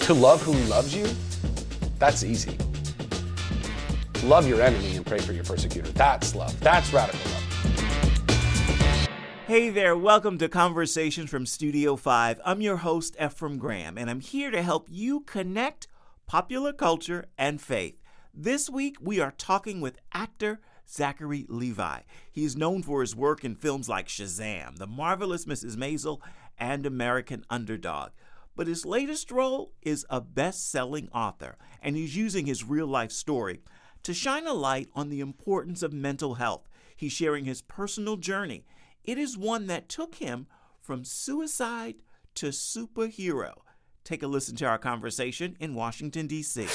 To love who loves you, that's easy. Love your enemy and pray for your persecutor. That's love. That's radical love. Hey there, welcome to Conversations from Studio 5. I'm your host, Ephraim Graham, and I'm here to help you connect popular culture and faith. This week, we are talking with actor Zachary Levi. He's known for his work in films like Shazam, The Marvelous Mrs. Maisel, and American Underdog. But his latest role is a best-selling author, and he's using his real-life story to shine a light on the importance of mental health. He's sharing his personal journey. It is one that took him from suicide to superhero. Take a listen to our conversation in Washington, D.C.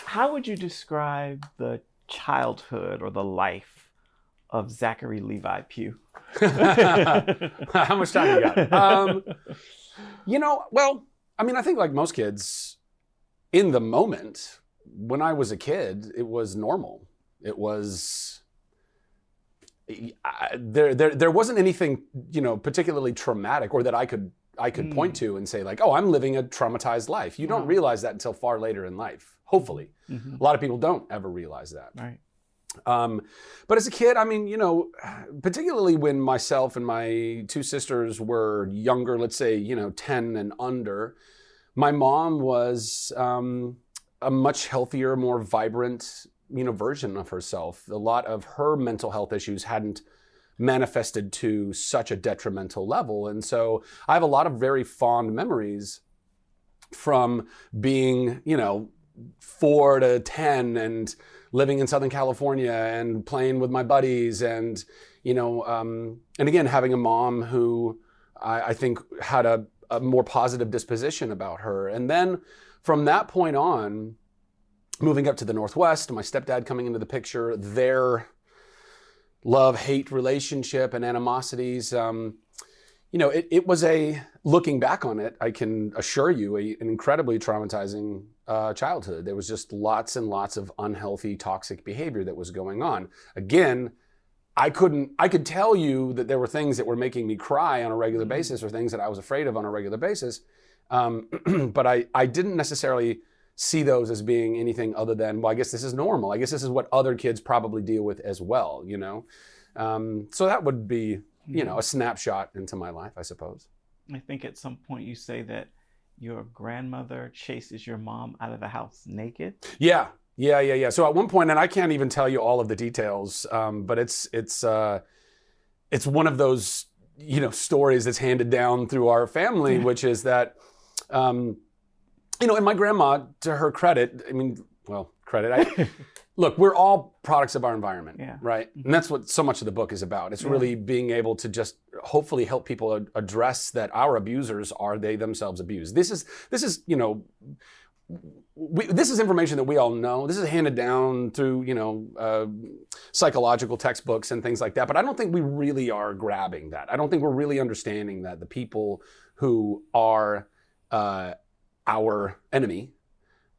How would you describe the childhood or the life of Zachary Levi Pugh? How much time you got? I think like most kids, in the moment, when I was a kid, it was normal. It was, there wasn't anything, particularly traumatic or that I could point to and say like, oh, I'm living a traumatized life. You don't realize that until far later in life, hopefully. Mm-hmm. A lot of people don't ever realize that. Right. But as a kid, particularly when myself and my two sisters were younger, let's say, 10 and under, my mom was a much healthier, more vibrant, version of herself. A lot of her mental health issues hadn't manifested to such a detrimental level. And so I have a lot of very fond memories from being, 4 to 10 and living in Southern California and playing with my buddies and, and again, having a mom who I think had a more positive disposition about her. And then from that point on, moving up to the Northwest, my stepdad coming into the picture, their love-hate relationship and animosities, it was looking back on it, I can assure you, an incredibly traumatizing childhood. There was just lots and lots of unhealthy, toxic behavior that was going on. Again, I could tell you that there were things that were making me cry on a regular basis or things that I was afraid of on a regular basis. But I didn't necessarily see those as being anything other than, well, I guess this is normal. I guess this is what other kids probably deal with as well, So that would be, a snapshot into my life, I suppose. I think at some point you say that your grandmother chases your mom out of the house naked. Yeah. So at one point, and I can't even tell you all of the details, but it's one of those, stories that's handed down through our family, which is that, and my grandma, to her credit, look, we're all products of our environment, right? And that's what so much of the book is about. It's really being able to just hopefully help people address that our abusers are they themselves abused. This is this is information that we all know. This is handed down through, psychological textbooks and things like that. But I don't think we really are grabbing that. I don't think we're really understanding that the people who are our enemy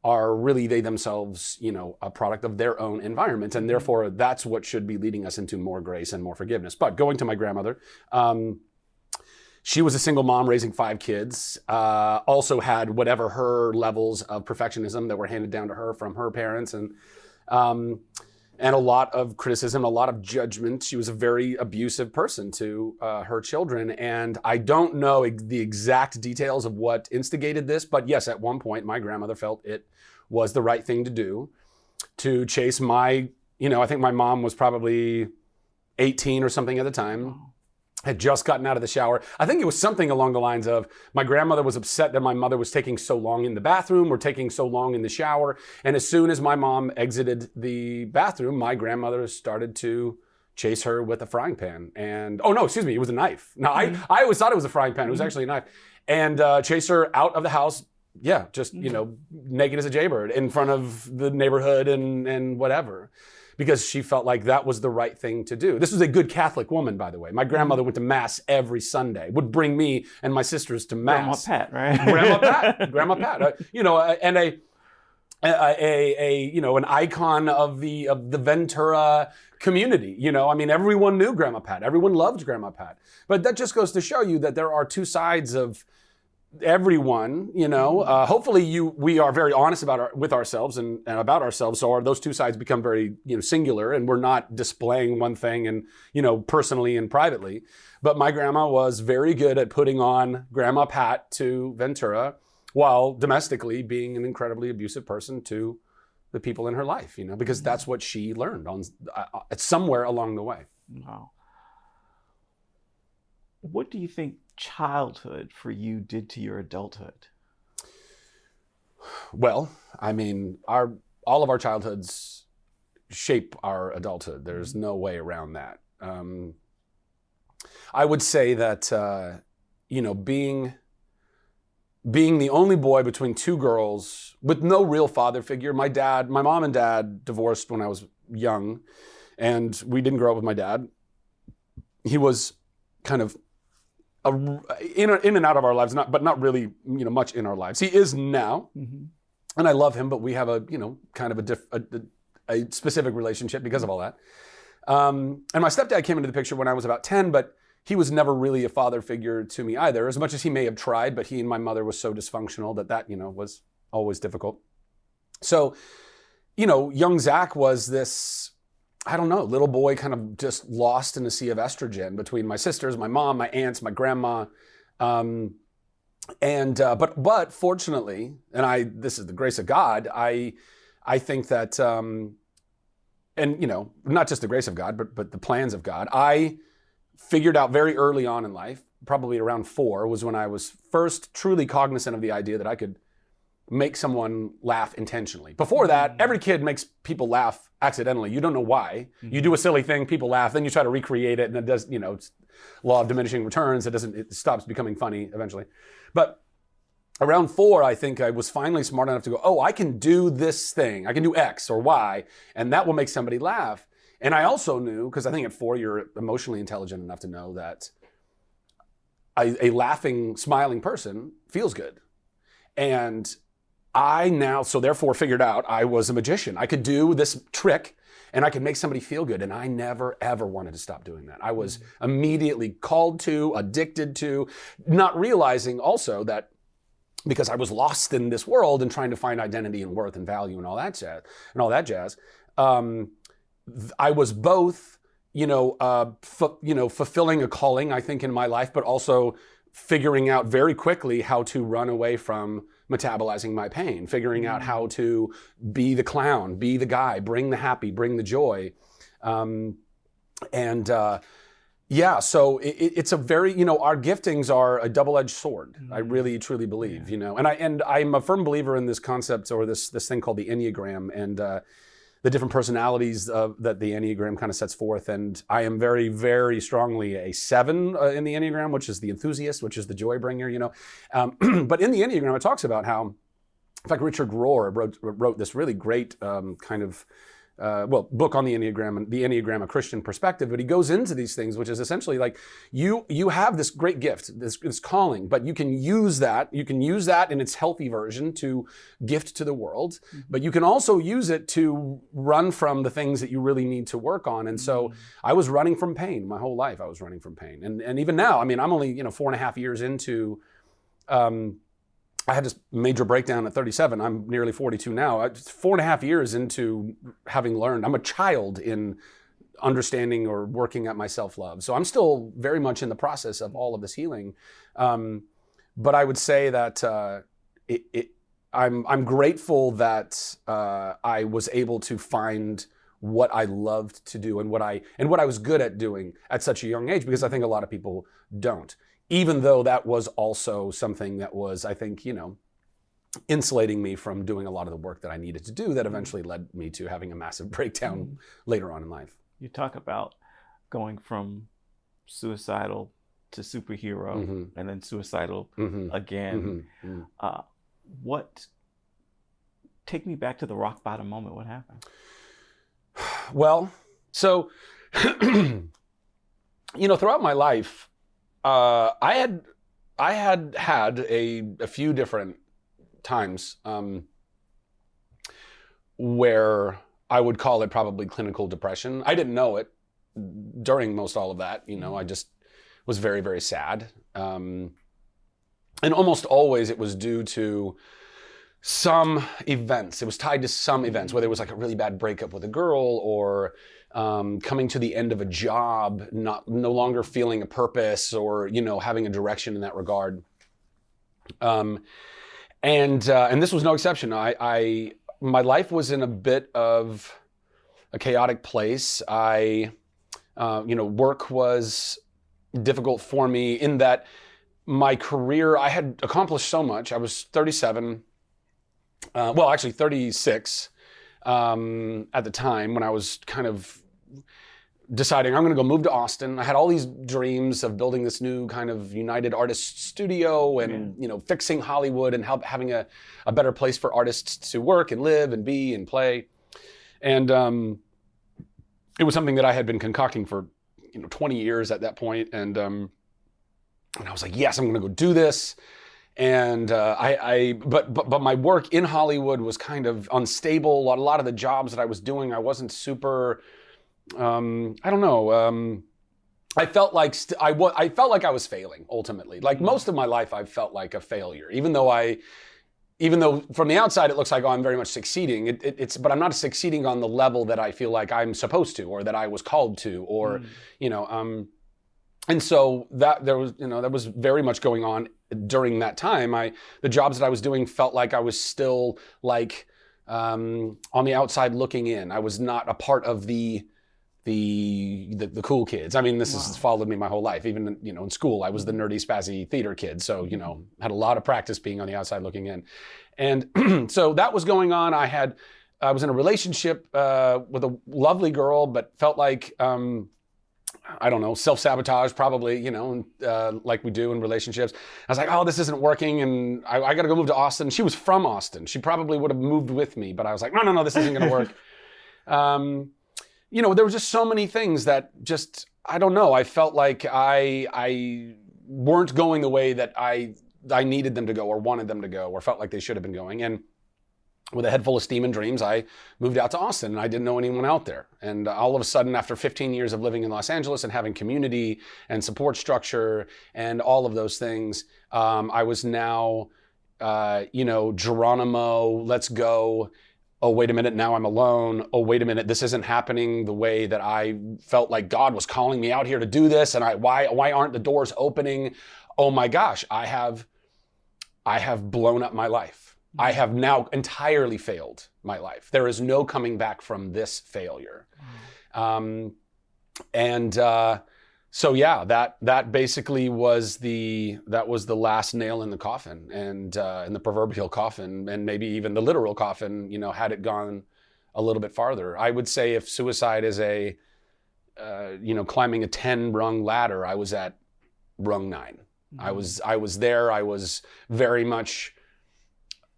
are really they themselves, a product of their own environment. And therefore, that's what should be leading us into more grace and more forgiveness. But going to my grandmother, she was a single mom raising 5 kids, also had whatever her levels of perfectionism that were handed down to her from her parents and a lot of criticism, a lot of judgment. She was a very abusive person to her children. And I don't know the exact details of what instigated this, but yes, at one point, my grandmother felt it was the right thing to do to chase I think my mom was probably 18 or something at the time. Had just gotten out of the shower. I think it was something along the lines of my grandmother was upset that my mother was taking so long in the bathroom or taking so long in the shower. And as soon as my mom exited the bathroom, my grandmother started to chase her with a frying pan. And, it was a knife. Now, I always thought it was a frying pan. It was actually a knife. And chase her out of the house. Yeah, just, naked as a jaybird in front of the neighborhood and whatever. Because she felt like that was the right thing to do. This was a good Catholic woman, by the way. My grandmother went to Mass every Sunday, would bring me and my sisters to Mass. Grandma Pat, right? Grandma Pat. And an icon of the Ventura community. Everyone knew Grandma Pat. Everyone loved Grandma Pat. But that just goes to show you that there are two sides of everyone, hopefully we are very honest with ourselves and about ourselves. So those two sides become very, singular, and we're not displaying one thing and, personally and privately. But my grandma was very good at putting on Grandma Pat to Ventura, while domestically being an incredibly abusive person to the people in her life, because that's what she learned somewhere along the way. Wow. What do you think childhood for you did to your adulthood? Well, I mean, all of our childhoods shape our adulthood. There's no way around that. I would say that, being the only boy between two girls with no real father figure. My mom and dad divorced when I was young, and we didn't grow up with my dad. He was kind of in and out of our lives, but not really, much in our lives. He is now, and I love him, but we have a specific relationship because of all that. And my stepdad came into the picture when I was about 10, but he was never really a father figure to me either, as much as he may have tried, but he and my mother was so dysfunctional that was always difficult. So, young Zach was this, I don't know, little boy kind of just lost in a sea of estrogen between my sisters, my mom, my aunts, my grandma. But fortunately, and this is the grace of God, I think that, not just the grace of God, but the plans of God, I figured out very early on in life, probably around 4, was when I was first truly cognizant of the idea that I could make someone laugh intentionally. Before that, every kid makes people laugh accidentally. You don't know why. You do a silly thing, people laugh, then you try to recreate it, and it does, it's law of diminishing returns. It stops becoming funny eventually. But around 4, I think I was finally smart enough to go, oh, I can do this thing. I can do X or Y, and that will make somebody laugh. And I also knew, because I think at 4, you're emotionally intelligent enough to know that a laughing, smiling person feels good. And I now, so therefore figured out I was a magician. I could do this trick and I could make somebody feel good. And I never, ever wanted to stop doing that. I was immediately called to, addicted to, not realizing also that because I was lost in this world and trying to find identity and worth and value and all that jazz, I was both, fulfilling a calling, I think, in my life, but also figuring out very quickly how to run away from metabolizing my pain, figuring out how to be the clown, be the guy, bring the happy, bring the joy. So it's a very, our giftings are a double-edged sword. I really, truly believe, and I'm a firm believer in this concept or this thing called the Enneagram and the different personalities that the Enneagram kind of sets forth. And I am very, very strongly a 7 in the Enneagram, which is the enthusiast, which is the joy bringer, But in the Enneagram, it talks about how, in fact, Richard Rohr wrote this really great book on the Enneagram, a Christian perspective, but he goes into these things, which is essentially like you have this great gift, this calling, but you can use that in its healthy version to gift to the world, but you can also use it to run from the things that you really need to work on. And so I was running from pain my whole life. I was running from pain. And even now, I mean, I'm only, 4.5 years into, I had this major breakdown at 37. I'm nearly 42 now. 4.5 years into having learned. I'm a child in understanding or working at my self-love. So I'm still very much in the process of all of this healing. But I would say that I'm grateful that I was able to find what I loved to do and what I was good at doing at such a young age, because I think a lot of people don't. Even though that was also something that was, I think, insulating me from doing a lot of the work that I needed to do that eventually led me to having a massive breakdown later on in life. You talk about going from suicidal to superhero and then suicidal again. Take me back to the rock bottom moment. What happened? Well, so, throughout my life, I had a few different times where I would call it probably clinical depression. I didn't know it during most all of that. I just was very, very sad. And almost always it was due to some events. It was tied to some events, whether it was like a really bad breakup with a girl or coming to the end of a job, no longer feeling a purpose or, having a direction in that regard. And this was no exception. My life was in a bit of a chaotic place. Work was difficult for me in that my career, I had accomplished so much. I was 37, actually 36 at the time when I was kind of deciding I'm going to go move to Austin. I had all these dreams of building this new kind of United Artists studio and, fixing Hollywood and having a better place for artists to work and live and be and play. And it was something that I had been concocting for, 20 years at that point. And I was like, yes, I'm going to go do this. And but my work in Hollywood was kind of unstable. A lot of the jobs that I was doing, I wasn't super. I don't know. I felt like I felt like I was failing ultimately. Like most of my life, I felt like a failure, even though from the outside it looks like, oh, I'm very much succeeding. But I'm not succeeding on the level that I feel like I'm supposed to, or that I was called to, or and so that there was very much going on during that time. The jobs that I was doing felt like I was still like on the outside looking in. I was not a part of the cool kids. I mean, this has followed me my whole life. Even in school, I was the nerdy, spazzy theater kid. So had a lot of practice being on the outside looking in, and so that was going on. I was in a relationship with a lovely girl, but felt like I don't know, self-sabotage probably, like we do in relationships. I was like, oh, this isn't working, and I got to go move to Austin. She was from Austin. She probably would have moved with me, but I was like, no, this isn't going to work. There were just so many things that just, I don't know, I felt like I weren't going the way that I needed them to go or wanted them to go or felt like they should have been going. And with a head full of steam and dreams, I moved out to Austin, and I didn't know anyone out there. And all of a sudden, after 15 years of living in Los Angeles and having community and support structure and all of those things, I was now, Geronimo, let's go. Oh, wait a minute, now I'm alone. Oh, wait a minute, this isn't happening the way that I felt like God was calling me out here to do this. And why aren't the doors opening? Oh my gosh, I have blown up my life. I have now entirely failed my life. There is no coming back from this failure. So yeah, that basically was the last nail in the coffin, and in the proverbial coffin, and maybe even the literal coffin, had it gone a little bit farther. I would say if suicide is climbing a 10-rung ladder, I was at rung 9. Mm-hmm. I was there. I was very much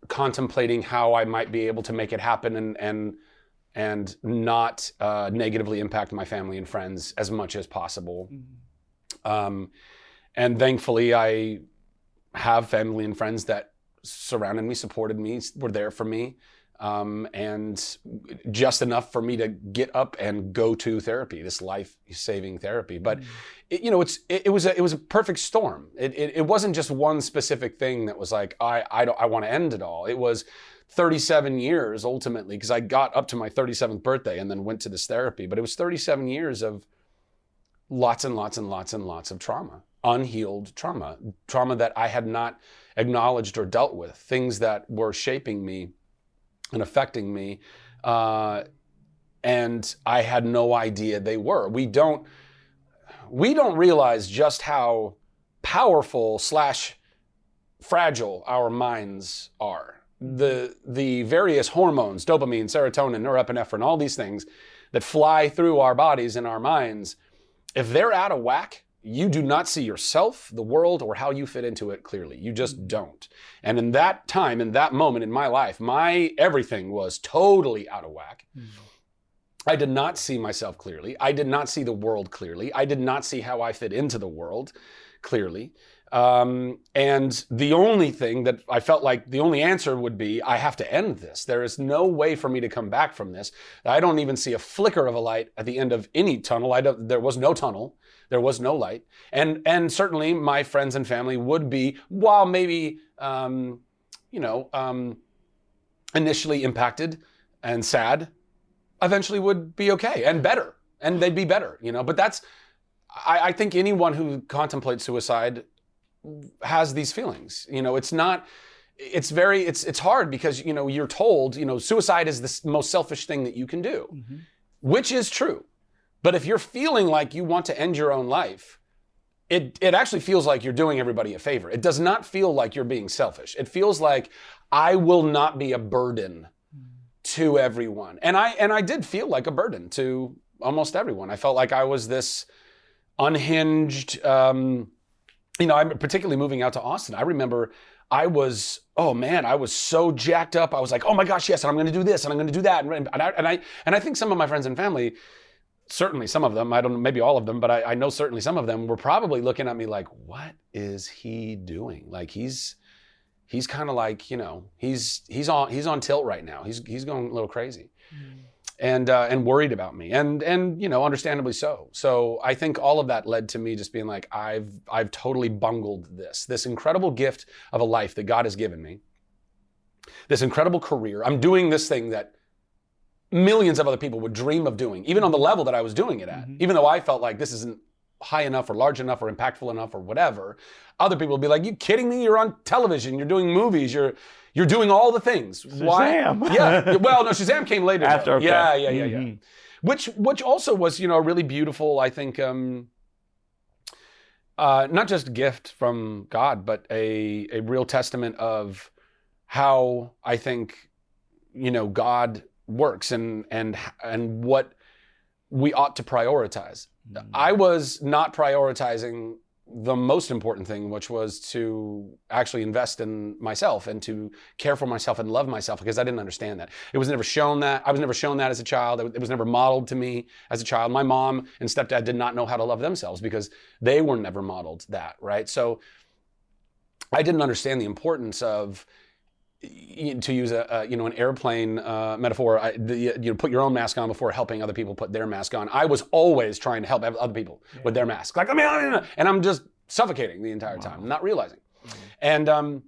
contemplating how I might be able to make it happen and not negatively impact my family and friends as much as possible. Mm-hmm. And thankfully, I have family and friends that surrounded me, supported me, were there for me, and just enough for me to get up and go to therapy, this life-saving therapy. But it was a perfect storm. It wasn't just one specific thing that was like I want to end it all. It was 37 years ultimately, because I got up to my 37th birthday and then went to this therapy. But it was 37 years of lots and lots and lots and lots of trauma, unhealed trauma that I had not acknowledged or dealt with, things that were shaping me and affecting me, and I had no idea they were. We don't realize just how powerful / fragile our minds are. The various hormones, dopamine, serotonin, norepinephrine, all these things that fly through our bodies and our minds, if they're out of whack, you do not see yourself, the world, or how you fit into it clearly. You just don't. And in that time, in that moment in my life, everything was totally out of whack. Mm. I did not see myself clearly. I did not see the world clearly. I did not see how I fit into the world clearly. And the only thing that I felt like the only answer would be, I have to end this. There is no way for me to come back from this. I don't even see a flicker of a light at the end of any tunnel. There was no tunnel There was no light. And certainly my friends and family would be, while maybe, initially impacted and sad, eventually would be okay and better. And they'd be better, But that's, I think anyone who contemplates suicide has these feelings. It's not, it's hard because, you're told, suicide is the most selfish thing that you can do, which is true. But if you're feeling like you want to end your own life, it actually feels like you're doing everybody a favor. It does not feel like you're being selfish. It feels like I will not be a burden to everyone. And I did feel like a burden to almost everyone. I felt like I was this unhinged, I'm particularly moving out to Austin. I remember I was so jacked up. I was like, oh my gosh, yes, and I'm going to do this and I'm going to do that. And I think some of my friends and family, certainly some of them, I don't know, maybe all of them, but I know certainly some of them were probably looking at me like, what is he doing? Like he's kind of like, he's on tilt right now. He's going a little crazy. And worried about me, and understandably so. So I think all of that led to me just being like, I've totally bungled this incredible gift of a life that God has given me, this incredible career. I'm doing this thing that millions of other people would dream of doing, even on the level that I was doing it at. Even though I felt like this isn't high enough or large enough or impactful enough or whatever, other people would be like, you kidding me? You're on television, you're doing movies, you're doing all the things. Shazam. Why? Yeah. Well, no, Shazam came later. After, okay. Yeah. Which also was, a really beautiful, I think, not just a gift from God, but a real testament of how I think, God works and what we ought to prioritize. I was not prioritizing the most important thing, which was to actually invest in myself and to care for myself and love myself, because I didn't understand that. It was never shown that. I was never shown that as a child. It was never modeled to me as a child. My mom and stepdad did not know how to love themselves because they were never modeled that, right? So I didn't understand the importance of, to use an airplane metaphor, put your own mask on before helping other people put their mask on. I was always trying to help other people with their mask. Like, and I'm just suffocating the entire time, not realizing. And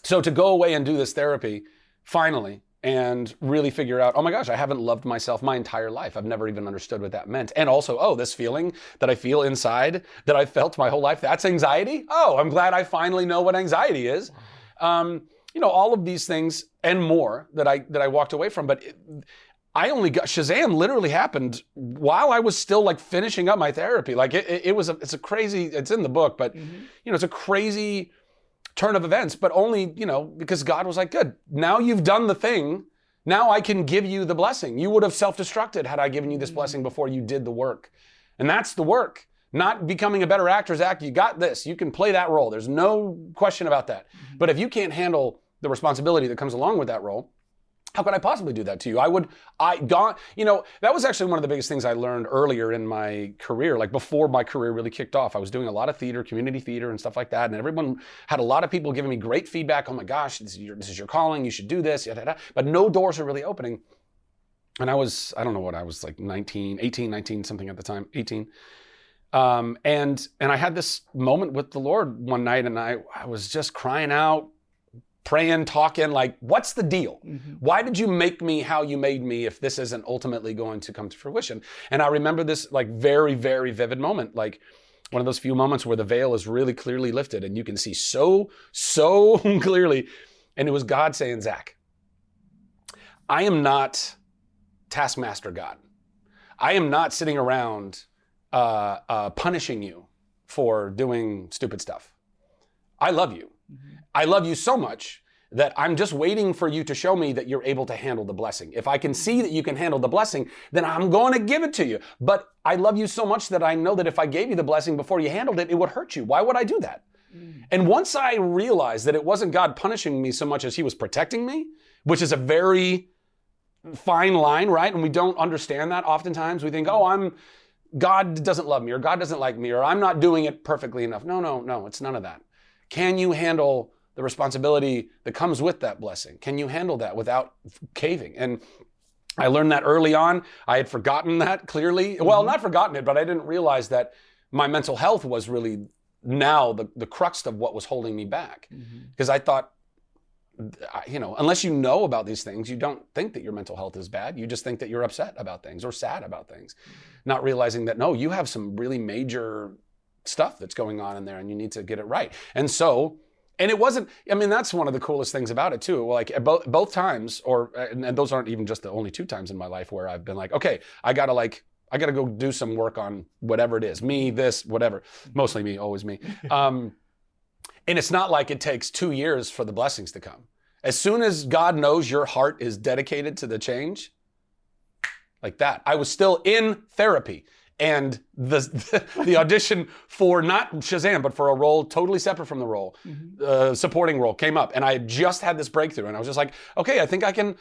so to go away and do this therapy, finally, and really figure out, oh my gosh, I haven't loved myself my entire life. I've never even understood what that meant. And also, this feeling that I feel inside that I felt my whole life, that's anxiety? Oh, I'm glad I finally know what anxiety is. All of these things and more that I walked away from, but I only got Shazam literally happened while I was still like finishing up my therapy. Like it's a crazy, it's in the book, but it's a crazy turn of events, but only, because God was like, good, now you've done the thing. Now I can give you the blessing. You would have self-destructed had I given you this blessing before you did the work. And that's the work. Not becoming a better actor, Zach, you got this. You can play that role. There's no question about that. But if you can't handle the responsibility that comes along with that role, how could I possibly do that to you? That was actually one of the biggest things I learned earlier in my career, like before my career really kicked off. I was doing a lot of theater, community theater and stuff like that. And everyone had a lot of people giving me great feedback. Oh my gosh, this is your calling. You should do this. But no doors are really opening. And I was like 18, 19, something at the time, 18. And I had this moment with the Lord one night, and I was just crying out, praying, talking, like, what's the deal? Why did you make me how you made me if this isn't ultimately going to come to fruition? And I remember this like very, very vivid moment, like one of those few moments where the veil is really clearly lifted and you can see so clearly. And it was God saying, Zach, I am not taskmaster God. I am not sitting around punishing you for doing stupid stuff. I love you. I love you so much that I'm just waiting for you to show me that you're able to handle the blessing. If I can see that you can handle the blessing, then I'm going to give it to you. But I love you so much that I know that if I gave you the blessing before you handled it, it would hurt you. Why would I do that? And once I realized that it wasn't God punishing me so much as he was protecting me, which is a very fine line, right? And we don't understand that oftentimes. We think, God doesn't love me, or God doesn't like me, or I'm not doing it perfectly enough. No, it's none of that. Can you handle the responsibility that comes with that blessing? Can you handle that without caving? And I learned that early on. I had forgotten that clearly. Well, not forgotten it, but I didn't realize that my mental health was really now the crux of what was holding me back. Because I thought, unless you know about these things, you don't think that your mental health is bad. You just think that you're upset about things or sad about things, not realizing that, no, you have some really major stuff that's going on in there and you need to get it right. And it wasn't, that's one of the coolest things about it too. Like at both times, and those aren't even just the only 2 times in my life where I've been like, okay, I gotta go do some work on whatever it is, me, this, whatever, mostly me, always me. And it's not like it takes 2 years for the blessings to come. As soon as God knows your heart is dedicated to the change, like that. I was still in therapy, and the audition for not Shazam, but for a role totally separate from the role, supporting role came up, and I had just had this breakthrough, and I was just like, okay, I think I can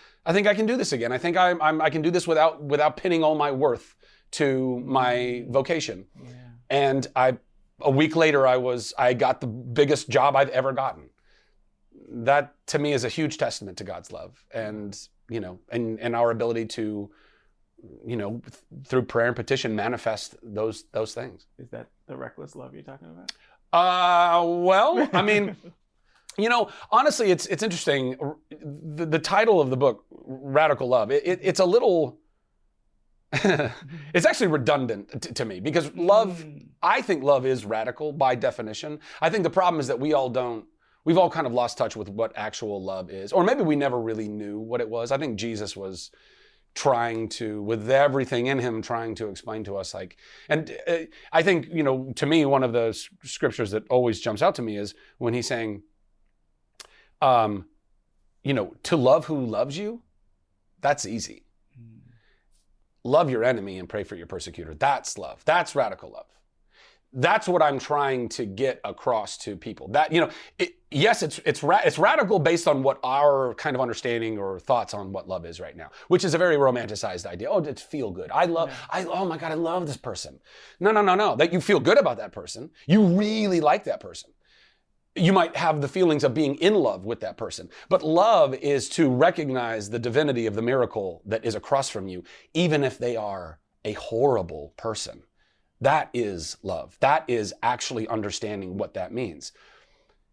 do this again. I think I can do this without pinning all my worth to my vocation. Yeah. And a week later, I got the biggest job I've ever gotten. That to me is a huge testament to God's love, and and our ability to, through prayer and petition, manifest those things. Is that the reckless love you're talking about? Well, honestly, it's interesting. The title of the book, Radical Love, it's a little. It's actually redundant to me, because I think love is radical by definition. I think the problem is that we've all kind of lost touch with what actual love is, or maybe we never really knew what it was. I think Jesus was trying to, with everything in him, trying to explain to us, and I think, to me, one of the scriptures that always jumps out to me is when he's saying, to love who loves you, that's easy. Love your enemy and pray for your persecutor. That's love. That's radical love. That's what I'm trying to get across to people. That, yes, it's radical based on what our kind of understanding or thoughts on what love is right now, which is a very romanticized idea. Oh, it's feel good. Oh my God, I love this person. No. That you feel good about that person. You really like that person. You might have the feelings of being in love with that person. But love is to recognize the divinity of the miracle that is across from you, even if they are a horrible person. That is love. That is actually understanding what that means.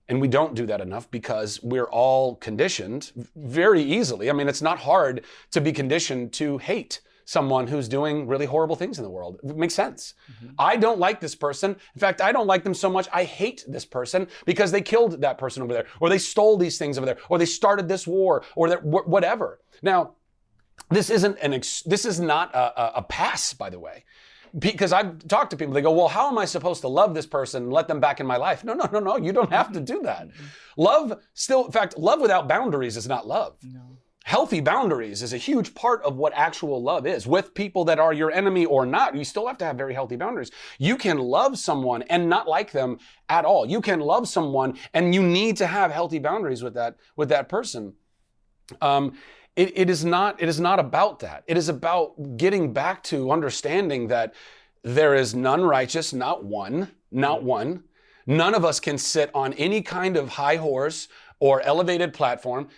And we don't do that enough because we're all conditioned very easily. It's not hard to be conditioned to hate someone who's doing really horrible things in the world. It makes sense. I don't like this person. In fact, I don't like them so much, I hate this person because they killed that person over there, or they stole these things over there, or they started this war, or whatever. Now, this is not a pass, by the way. Because I've talked to people, they go, well, how am I supposed to love this person and let them back in my life? No, you don't have to do that. Love without boundaries is not love. No. Healthy boundaries is a huge part of what actual love is. With people that are your enemy or not, you still have to have very healthy boundaries. You can love someone and not like them at all. You can love someone and you need to have healthy boundaries with that person. It is not about that. It is about getting back to understanding that there is none righteous, not one. None of us can sit on any kind of high horse or elevated platform.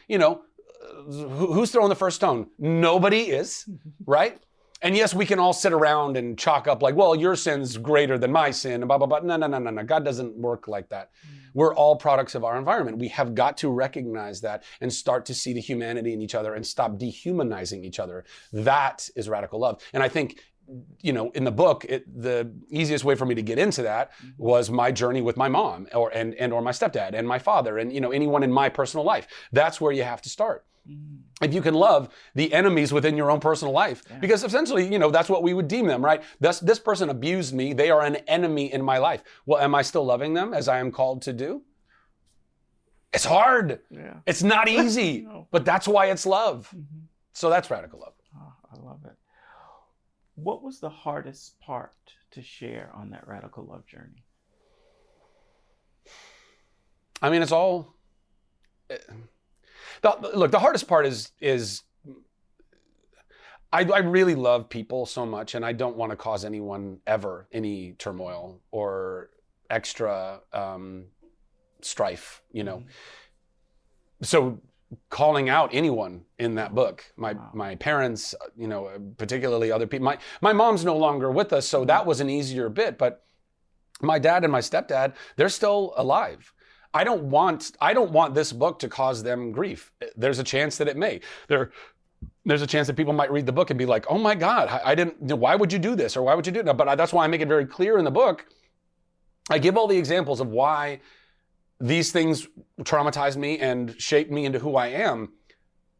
Who's throwing the first stone? Nobody is, right? And yes, we can all sit around and chalk up like, well, your sin's greater than my sin, and blah, blah, blah. No. God doesn't work like that. We're all products of our environment. We have got to recognize that and start to see the humanity in each other and stop dehumanizing each other. That is radical love. And I think, in the book, the easiest way for me to get into that was my journey with my mom or my stepdad and my father and, anyone in my personal life. That's where you have to start. If you can love the enemies within your own personal life, because essentially, that's what we would deem them, right? This person abused me. They are an enemy in my life. Well, am I still loving them as I am called to do? It's hard. Yeah. It's not easy, no. But that's why it's love. So that's radical love. Oh, I love it. What was the hardest part to share on that radical love journey? It's all... The hardest part is I really love people so much, and I don't want to cause anyone ever any turmoil or extra strife, So calling out anyone in that book, my parents, particularly other people. My mom's no longer with us, so that was an easier bit, but my dad and my stepdad, they're still alive. I don't want this book to cause them grief. There's a chance that it may. There's a chance that people might read the book and be like, oh my God, why would you do this? Or why would you do that? But that's why I make it very clear in the book. I give all the examples of why these things traumatized me and shaped me into who I am.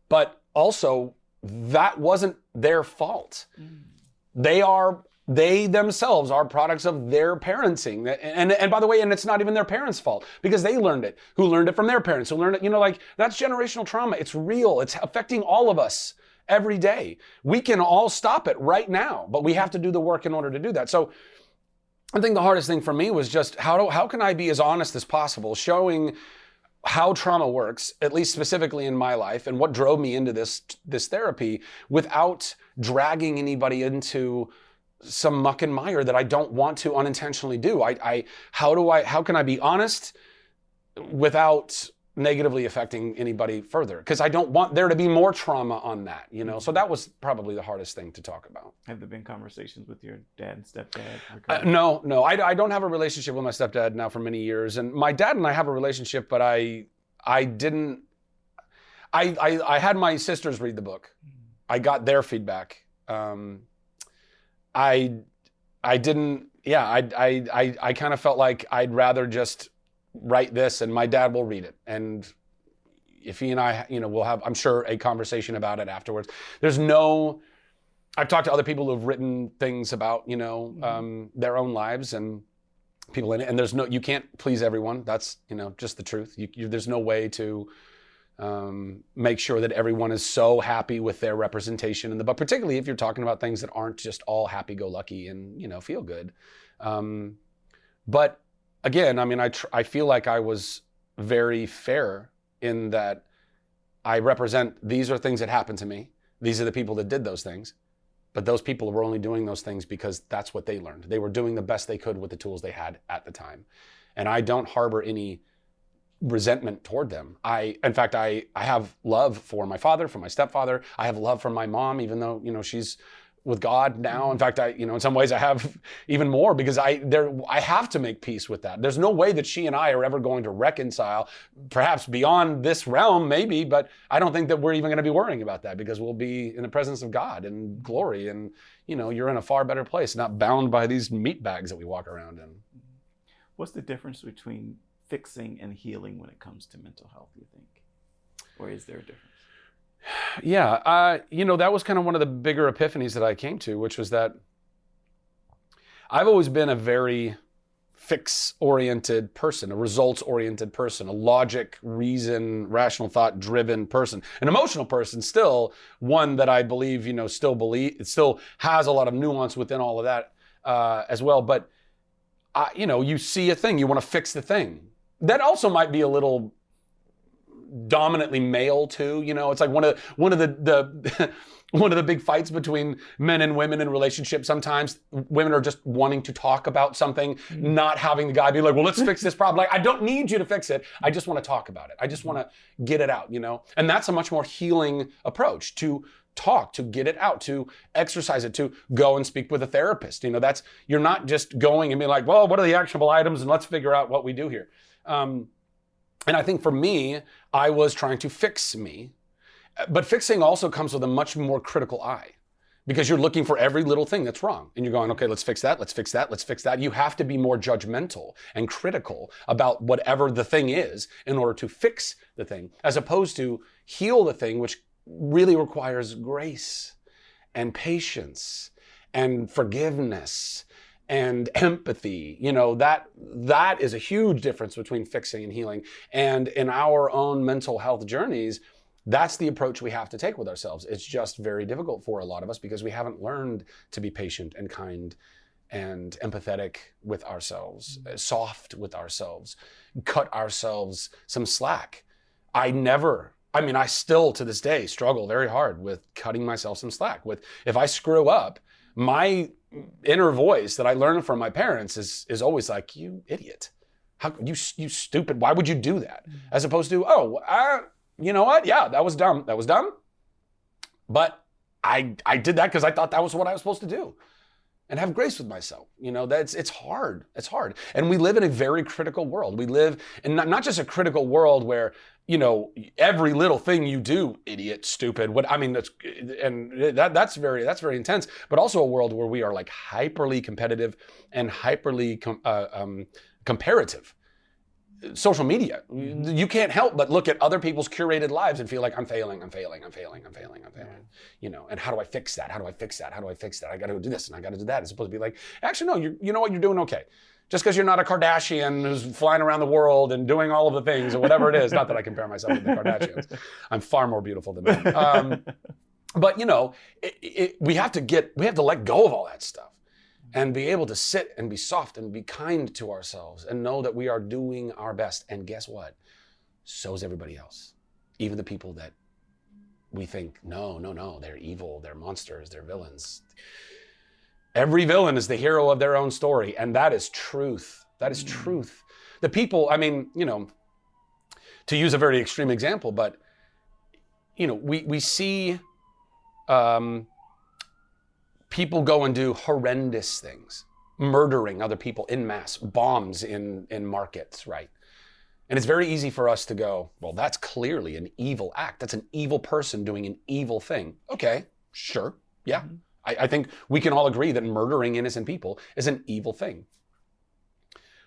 But also, that wasn't their fault. They themselves are products of their parenting. And by the way, and it's not even their parents' fault because they learned it, who learned it from their parents, who learned it, like that's generational trauma. It's real. It's affecting all of us every day. We can all stop it right now, but we have to do the work in order to do that. So I think the hardest thing for me was just how can I be as honest as possible, showing how trauma works, at least specifically in my life, and what drove me into this therapy without dragging anybody into some muck and mire that I don't want to unintentionally do. How can I be honest without negatively affecting anybody further? Because I don't want there to be more trauma on that, So that was probably the hardest thing to talk about. Have there been conversations with your dad and stepdad? No. I don't have a relationship with my stepdad now for many years. And my dad and I have a relationship, but I had my sisters read the book. I got their feedback. I kind of felt like I'd rather just write this and my dad will read it. And if he and I, we'll have, I'm sure, a conversation about it afterwards. I've talked to other people who've written things about, their own lives and people in it. And you can't please everyone. That's, just the truth. There's no way to make sure that everyone is so happy with their representation in the book, particularly if you're talking about things that aren't just all happy-go-lucky and, feel good. But again, I feel like I was very fair in that I represent, these are things that happened to me. These are the people that did those things. But those people were only doing those things because that's what they learned. They were doing the best they could with the tools they had at the time. And I don't harbor any resentment toward them. In fact, I have love for my father, for my stepfather. I have love for my mom, even though, she's with God now. In fact, in some ways I have even more because I have to make peace with that. There's no way that she and I are ever going to reconcile, perhaps beyond this realm, maybe, but I don't think that we're even going to be worrying about that because we'll be in the presence of God and glory. And, you're in a far better place, not bound by these meat bags that we walk around in. What's the difference between fixing and healing when it comes to mental health, you think? Or is there a difference? Yeah, that was kind of one of the bigger epiphanies that I came to, which was that I've always been a very fix-oriented person, a results-oriented person, a logic, reason, rational thought driven person, an emotional person, still one that I believe, it still has a lot of nuance within all of that as well. But, you see a thing, you want to fix the thing. That also might be a little dominantly male too. It's like one of the one of the big fights between men and women in relationships. Sometimes women are just wanting to talk about something, not having the guy be like, well, let's fix this problem. Like, I don't need you to fix it. I just want to talk about it. I just want to get it out, And that's a much more healing approach, to talk, to get it out, to exercise it, to go and speak with a therapist. You're not just going and being like, well, what are the actionable items and let's figure out what we do here. And I think for me, I was trying to fix me. But fixing also comes with a much more critical eye because you're looking for every little thing that's wrong. And you're going, okay, let's fix that, let's fix that, let's fix that. You have to be more judgmental and critical about whatever the thing is in order to fix the thing, as opposed to heal the thing, which really requires grace and patience and forgiveness and empathy. That is a huge difference between fixing and healing. And in our own mental health journeys, that's the approach we have to take with ourselves. It's just very difficult for a lot of us because we haven't learned to be patient and kind and empathetic with ourselves, soft with ourselves, cut ourselves some slack. I still to this day struggle very hard with cutting myself some slack. If I screw up, my inner voice that I learned from my parents is always like, you idiot. How you stupid, why would you do that? As opposed to, you know what? Yeah, that was dumb. That was dumb. But I did that because I thought that was what I was supposed to do. and have grace with myself. It's hard. It's hard. And we live in a very critical world. We live in not just a critical world where, every little thing you do, idiot, stupid, that's very intense, but also a world where we are like hyperly competitive and hyperly comparative. Social media, you can't help but look at other people's curated lives and feel like I'm failing. And how do I fix that? I got to do this and I got to do that. It's supposed to be like, actually, no, you know what, you're doing okay. Just because you're not a Kardashian who's flying around the world and doing all of the things or whatever it is. Not that I compare myself with the Kardashians. I'm far more beautiful than them. But we have to let go of all that stuff and be able to sit and be soft and be kind to ourselves and know that we are doing our best. And guess what? So is everybody else. Even the people that we think, no, they're evil, they're monsters, they're villains. Every villain is the hero of their own story, and that is truth. That is truth. The people, to use a very extreme example, but, we see people go and do horrendous things, murdering other people en masse, bombs in markets, right? And it's very easy for us to go, well, that's clearly an evil act. That's an evil person doing an evil thing. Okay, sure, yeah. I think we can all agree that murdering innocent people is an evil thing.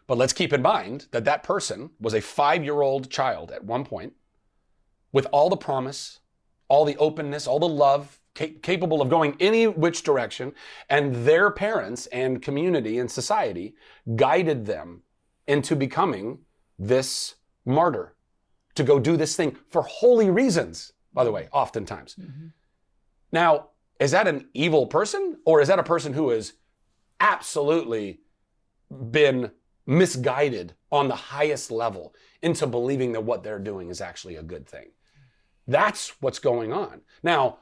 But let's keep in mind that that person was a 5-year-old child at one point with all the promise, all the openness, all the love, capable of going any which direction, and their parents and community and society guided them into becoming this martyr, to go do this thing for holy reasons, by the way, oftentimes. Now, is that an evil person, or is that a person who has absolutely been misguided on the highest level into believing that what they're doing is actually a good thing? That's what's going on. Now,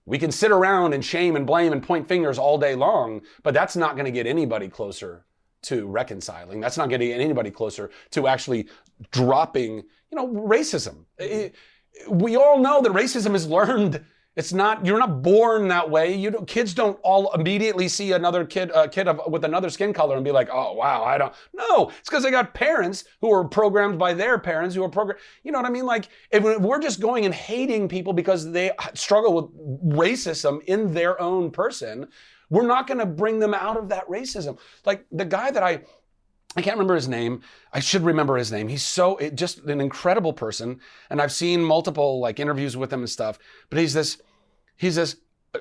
we can sit around and shame and blame and point fingers all day long, but that's not going to get anybody closer to reconciling. That's not getting anybody closer to actually dropping, racism. We all know that racism is learned. You're not born that way. Kids don't all immediately see another kid with another skin color and be like, oh, wow, No, it's because they got parents who are programmed by their parents who are programmed. You know what I mean? Like, if we're just going and hating people because they struggle with racism in their own person, we're not going to bring them out of that racism. Like the guy that I can't remember his name. I should remember his name. He's just an incredible person. And I've seen multiple interviews with him and stuff, but he's this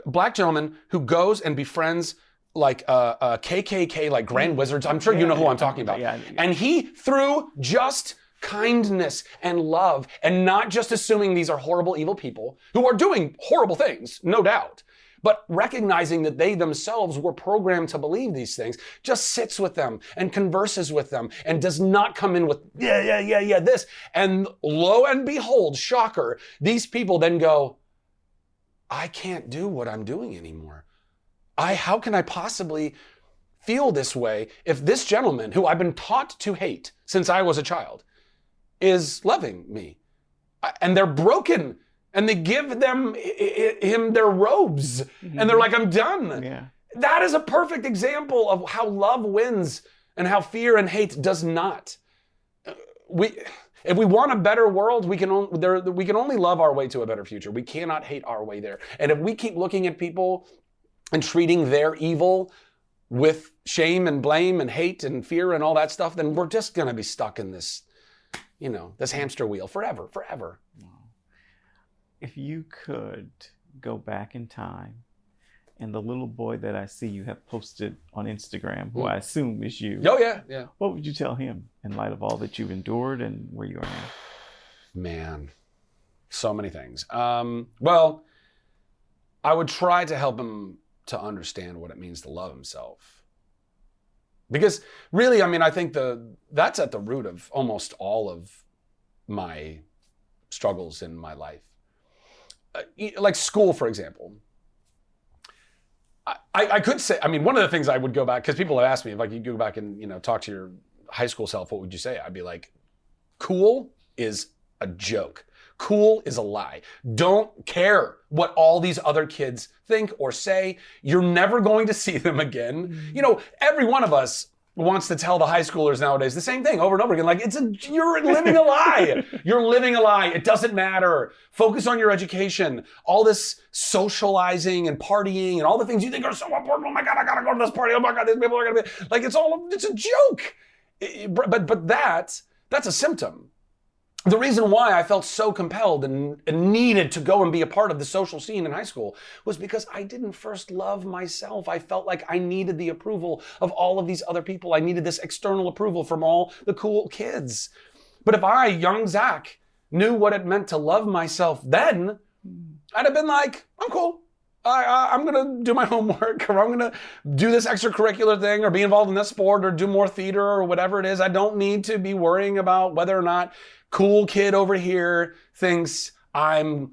black gentleman who goes and befriends KKK, grand wizards. I'm sure you know who I'm talking about. Yeah. And he, through just kindness and love, and not just assuming these are horrible, evil people who are doing horrible things, no doubt, but recognizing that they themselves were programmed to believe these things, just sits with them and converses with them and does not come in with, this. And lo and behold, shocker, these people then go, I can't do what I'm doing anymore. How can I possibly feel this way if this gentleman, who I've been taught to hate since I was a child, is loving me? And they're broken, and they give him their robes, and they're like, I'm done. Yeah. That is a perfect example of how love wins and how fear and hate does not. If we want a better world, we can only love our way to a better future. We cannot hate our way there. And if we keep looking at people and treating their evil with shame and blame and hate and fear and all that stuff, then we're just going to be stuck in this, this hamster wheel forever. If you could go back in time, and the little boy that I see you have posted on Instagram, who I assume is you. Oh, yeah. What would you tell him in light of all that you've endured and where you are now? Man, so many things. Well, I would try to help him to understand what it means to love himself. Because really, I think that's at the root of almost all of my struggles in my life. Like school, for example. I could say, one of the things I would go back, because people have asked me, if I could go back and, talk to your high school self, what would you say? I'd be like, cool is a joke. Cool is a lie. Don't care what all these other kids think or say. You're never going to see them again. You know, every one of us wants to tell the high schoolers nowadays the same thing over and over again. Like, you're living a lie. You're living a lie. It doesn't matter. Focus on your education. All this socializing and partying and all the things you think are so important. Oh my God, I gotta go to this party. Oh my God, these people are gonna be like, it's a joke. But that's a symptom. The reason why I felt so compelled and needed to go and be a part of the social scene in high school was because I didn't first love myself. I felt like I needed the approval of all of these other people. I needed this external approval from all the cool kids. But if I, young Zach, knew what it meant to love myself then, I'd have been like, I'm cool. I'm going to do my homework, or I'm going to do this extracurricular thing, or be involved in this sport, or do more theater, or whatever it is. I don't need to be worrying about whether or not cool kid over here thinks I'm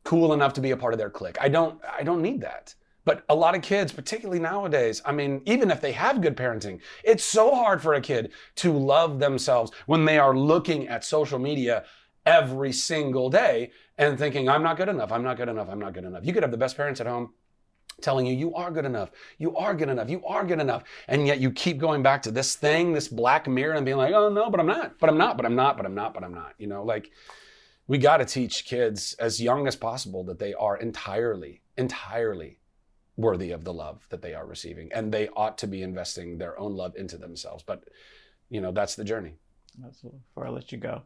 cool enough to be a part of their clique. I don't need that. But a lot of kids, particularly nowadays, I mean, even if they have good parenting, it's so hard for a kid to love themselves when they are looking at social media every single day and thinking, I'm not good enough, I'm not good enough, I'm not good enough. You could have the best parents at home telling you, you are good enough, you are good enough, you are good enough. And yet you keep going back to this thing, this black mirror, and being like, oh no, but I'm not, but I'm not, but I'm not, but I'm not, but I'm not. You know, like, we got to teach kids as young as possible that they are entirely worthy of the love that they are receiving. And they ought to be investing their own love into themselves. But, you know, that's the journey. Absolutely. Before I let you go,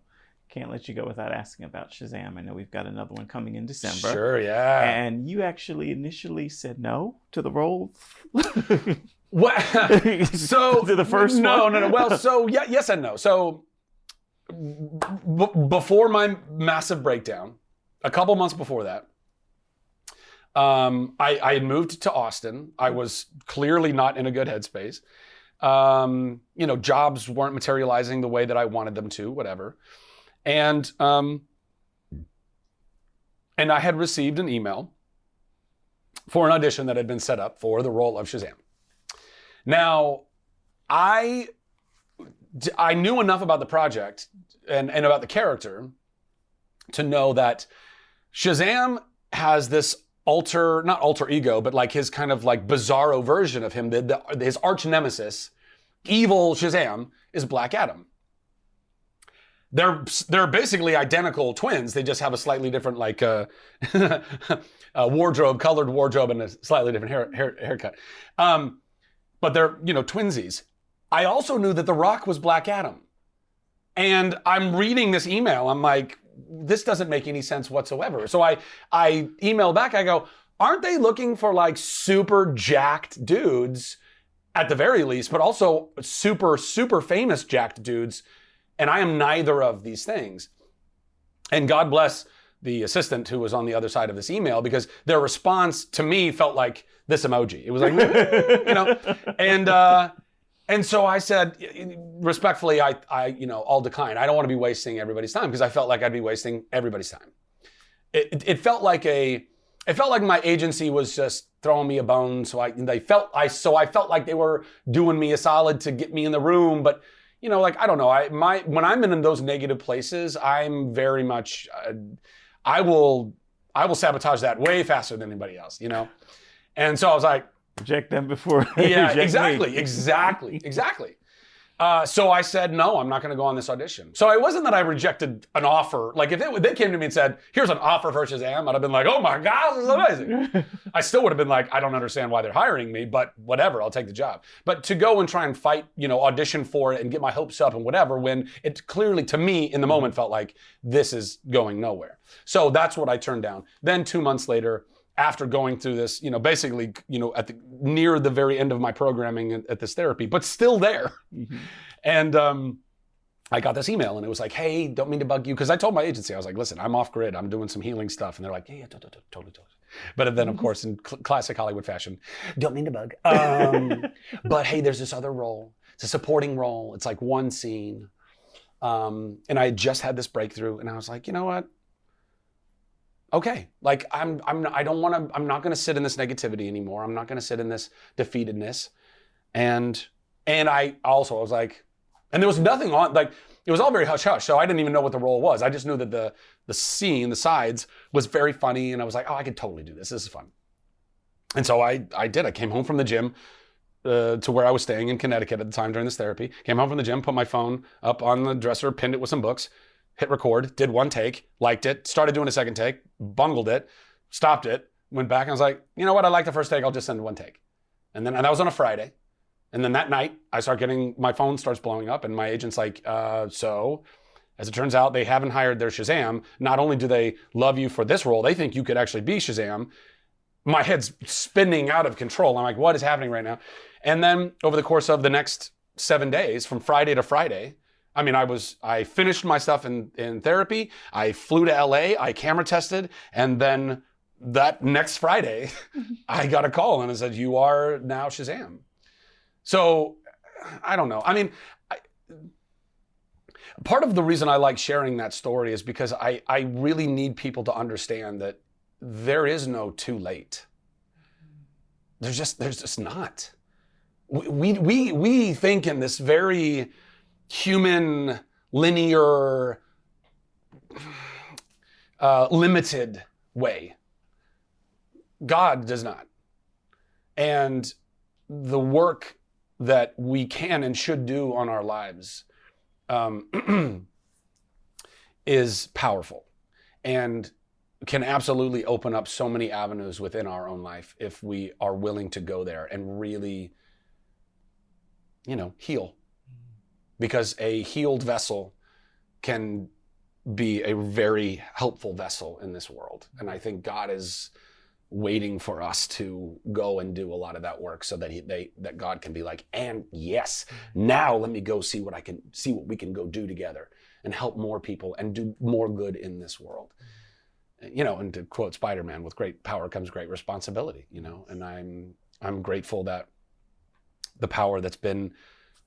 can't let you go without asking about Shazam. I know we've got another one coming in December. Sure, yeah. And you actually initially said no to the role. What? So to the first one? No. Well, so yeah, yes and no. So before my massive breakdown, a couple months before that, I had moved to Austin. I was clearly not in a good headspace. You know, jobs weren't materializing the way that I wanted them to, whatever. And I had received an email for an audition that had been set up for the role of Shazam. Now, I knew enough about the project and about the character to know that Shazam has this not alter ego, but like his kind of like bizarro version of him, his arch nemesis, evil Shazam, is Black Adam. They're basically identical twins. They just have a slightly different like wardrobe, colored wardrobe, and a slightly different haircut. But they're, you know, twinsies. I also knew that The Rock was Black Adam. And I'm reading this email. I'm like, this doesn't make any sense whatsoever. So I email back. I go, aren't they looking for like super jacked dudes at the very least, but also super, super famous jacked dudes? And I am neither of these things. And God bless the assistant who was on the other side of this email, because their response to me felt like this emoji. It was like, you know, and so I said, respectfully, I'll decline. I don't want to be wasting everybody's time, because I felt like I'd be wasting everybody's time. It felt like my agency was just throwing me a bone. So I felt like they were doing me a solid to get me in the room, but. You know, like, I don't know. When I'm in those negative places, I'm very much, I will sabotage that way faster than anybody else, you know? And so I was like, reject them before. Yeah, exactly. So I said, no, I'm not going to go on this audition. So it wasn't that I rejected an offer. Like, if they came to me and said, here's an offer for Shazam, I'd have been like, oh my God, this is amazing. I still would have been like, I don't understand why they're hiring me, but whatever, I'll take the job. But to go and try and fight, you know, audition for it and get my hopes up and whatever, when it clearly, to me, in the moment, felt like this is going nowhere. So that's what I turned down. Then 2 months later, after going through this, you know, basically, you know, near the very end of my programming at this therapy, but still there. Mm-hmm. And I got this email, and it was like, hey, don't mean to bug you. Because I told my agency, I was like, listen, I'm off grid. I'm doing some healing stuff. And they're like, yeah, totally. But then, of course, in classic Hollywood fashion, don't mean to bug. But hey, there's this other role. It's a supporting role. It's like one scene. And I had just had this breakthrough, and I was like, you know what? Okay, like I'm not going to sit in this negativity anymore. I'm not going to sit in this defeatedness. And I was like, and there was nothing on, like, it was all very hush-hush, so I didn't even know what the role was. I just knew that the scene, the sides, was very funny, and I was like, oh, I could totally do this. This is fun. And so I did. I came home from the gym to where I was staying in Connecticut at the time during this therapy. Came home from the gym, put my phone up on the dresser, pinned it with some books, hit record, did one take, liked it, started doing a second take, bungled it, stopped it, went back, and I was like, you know what? I like the first take. I'll just send one take. And that was on a Friday. And then that night, my phone starts blowing up, and my agent's like, so, as it turns out, they haven't hired their Shazam. Not only do they love you for this role, they think you could actually be Shazam. My head's spinning out of control. I'm like, what is happening right now? And then over the course of the next 7 days, from Friday to Friday, I finished my stuff in therapy. I flew to LA, I camera tested, and then that next Friday, I got a call and it said, you are now Shazam. So, I don't know. Part of the reason I like sharing that story is because I really need people to understand that there is no too late. There's just not. We think in this very human, linear, limited way. God does not. And the work that we can and should do on our lives is powerful and can absolutely open up so many avenues within our own life if we are willing to go there and really, heal. Because a healed vessel can be a very helpful vessel in this world. And I think God is waiting for us to go and do a lot of that work so that that God can be like, and yes, now let me go see what we can go do together and help more people and do more good in this world. And to quote Spider-Man, with great power comes great responsibility, and I'm grateful that the power that's been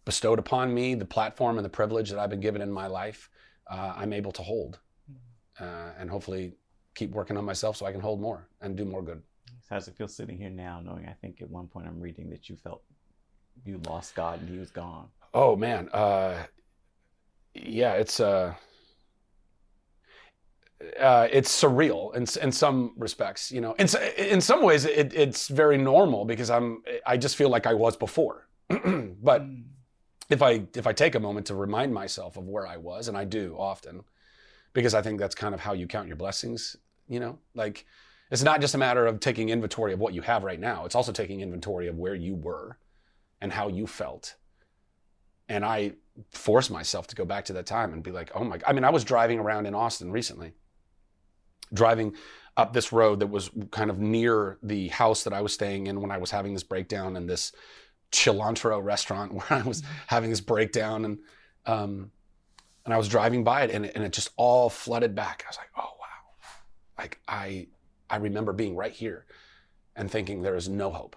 bestowed upon me, the platform and the privilege that I've been given in my life, I'm able to hold, and hopefully keep working on myself so I can hold more and do more good. How does it feel sitting here now, knowing I think at one point I'm reading that you felt you lost God and he was gone? Oh man, yeah, it's surreal in some respects, In some ways, it's very normal because I just feel like I was before, but if I take a moment to remind myself of where I was, and I do often, because I think that's kind of how you count your blessings, like it's not just a matter of taking inventory of what you have right now. It's also taking inventory of where you were and how you felt. And I force myself to go back to that time and be like, oh my, I was driving around in Austin recently, driving up this road that was kind of near the house that I was staying in when I was having this breakdown in this cilantro restaurant where I was having this breakdown, and I was driving by it and it just all flooded back. I was like, oh wow. Like I remember being right here and thinking there is no hope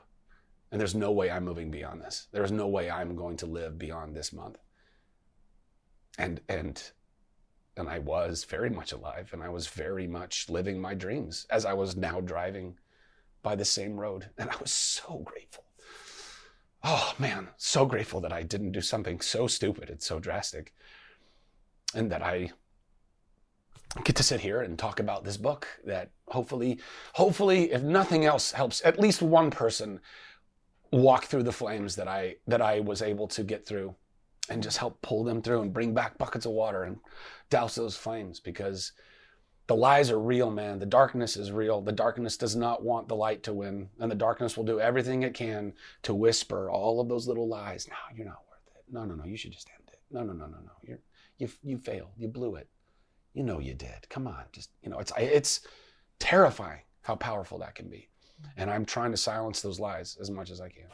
and there's no way I'm moving beyond this. There is no way I'm going to live beyond this month. And I was very much alive and I was very much living my dreams as I was now driving by the same road. And I was so grateful. Oh man, so grateful that I didn't do something so stupid and so drastic, and that I get to sit here and talk about this book that hopefully, if nothing else, helps at least one person walk through the flames that I was able to get through, and just help pull them through and bring back buckets of water and douse those flames, because the lies are real, man. The darkness is real. The darkness does not want the light to win, and the darkness will do everything it can to whisper all of those little lies. No, you're not worth it. No, you should just end it. No. You failed. You blew it. You did. Come on, just it's terrifying how powerful that can be, and I'm trying to silence those lies as much as I can.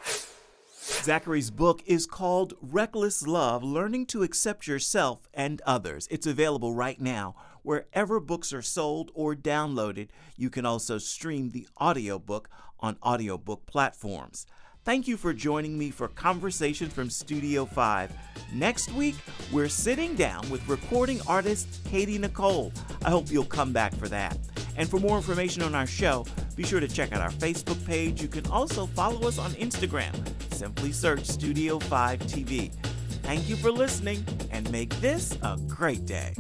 Zachary's book is called Reckless Love: Learning to Accept Yourself and Others. It's available right now wherever books are sold or downloaded. You can also stream the audiobook on audiobook platforms. Thank you for joining me for Conversations from Studio 5. Next week, we're sitting down with recording artist Katie Nicole. I hope you'll come back for that. And for more information on our show, be sure to check out our Facebook page. You can also follow us on Instagram. Simply search Studio 5 TV. Thank you for listening, and make this a great day.